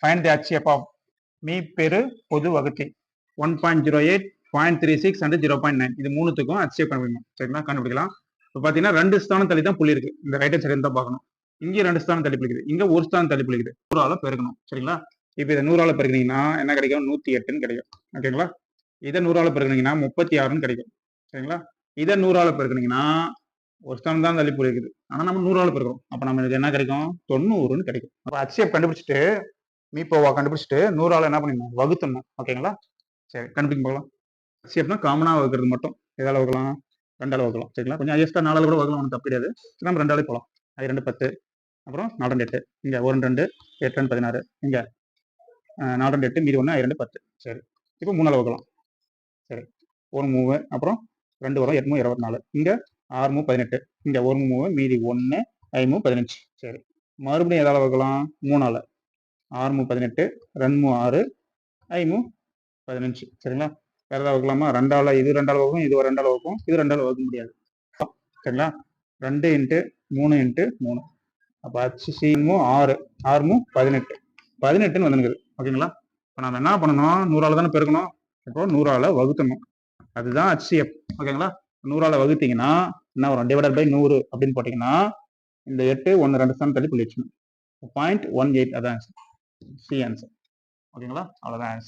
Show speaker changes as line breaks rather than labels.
Find the HCF of மீ பெரு பொது வகுத்தி 1.08, 0.36 and 0.9 இது மூணுத்துக்கும் HCF கண்டுபிடிக்கணும். சரிங்களா? கண்டுபிடிக்கலாம். இப்போ பார்த்தீங்கன்னா 2 ஸ்தானம் தள்ளி தான் புள்ளி இருக்கு. இந்த ரைட் ஹேண்ட் சைடு தான் பார்க்கணும். இங்கே 2 ஸ்தானம் தள்ளி புள்ளி இருக்குது. இங்கே ஒரு ஸ்தானம் தள்ளி புள்ளி இருக்குது. 100ஆல பெருக்கணும். சரிங்களா? இப்போ இதை 100ஆல பெருக்கினீங்கன்னா என்ன கிடைக்கும்? 108ன்னு கிடைக்கும். ஓகேங்களா? இதை 100ஆல பெருக்கினீங்கன்னா 36ன்னு கிடைக்கும். சரிங்களா? இதை 100ஆல பெருக்கினீங்கன்னா ஒரு ஸ்தானம் தான் தள்ளி புள்ளி இருக்குது. ஆனால் நம்ம 100ஆல பெருக்கிறோம். அப்போ நமக்கு என்ன கிடைக்கும்? 90ன்னு கிடைக்கும். அப்போ HCF கண்டுபிடிச்சிட்டு மீப்போவா கண்டுபிடிச்சிட்டு 100ஆல என்ன பண்ணிடணும்? வகுத்தணும். ஓகேங்களா? சரி கண்டுபிடிக்க போகலாம். HCFனா காமனாக வகுக்கிறது மட்டும் எதால வகுக்கலாம்? 2ஆல வகுக்கலாம். சரிங்களா? கொஞ்சம் எக்ஸ்ட்ரா 4ஆல கூட வகுக்கலாம், ஒன்றும் தப்பு கிடையாது. நம்ம 2ஆலே போகலாம். 2 10, அப்புறம் 4 2 8, இங்கே 1 2 8 2 16, இங்கே 4 2 8 மீதி 1 2 10. சரி, இப்போ 3ஆல வகுக்கலாம். சரி, 1 3, அப்புறம் 2 வரும், 8 24, இங்கே 6 18, இங்கே 1 3 மீதி 1 5 15. சரி, மறுபடியும் எதால வகுக்கலாம்? 3ஆல. 6 18, 2 6, 5 15. சரிங்களா? வேற ஏதாவது வகுக்கலாமா? 2ஆல இது 2ஆல வகுக்கும், இது 2ஆல வகுக்கும், இது 2ஆல வகுக்க முடியாது. சரிங்களா? 2 × 3 × 3. அப்போ HCF 6 6 18 18ன்னு வந்துருக்குது. ஓகேங்களா? இப்போ நம்ம என்ன பண்ணணும்? 100ஆல தானே பெருக்கணும். இப்போ 100ஆல வகுத்தணும். அதுதான் HCF. ஓகேங்களா? 100ஆல வகுத்தீங்கன்னா என்ன வரும்? டிவைடட் பை 100 அப்படின்னு போட்டிங்கன்னா இந்த 8 1 2 ஸ்தானம் தள்ளி புள்ளி வச்சுக்கணும். 0.18 அதான் ஆன்சர். C answer. ஓகேங்களா? அவ்வளோதான் ஆன்சர்.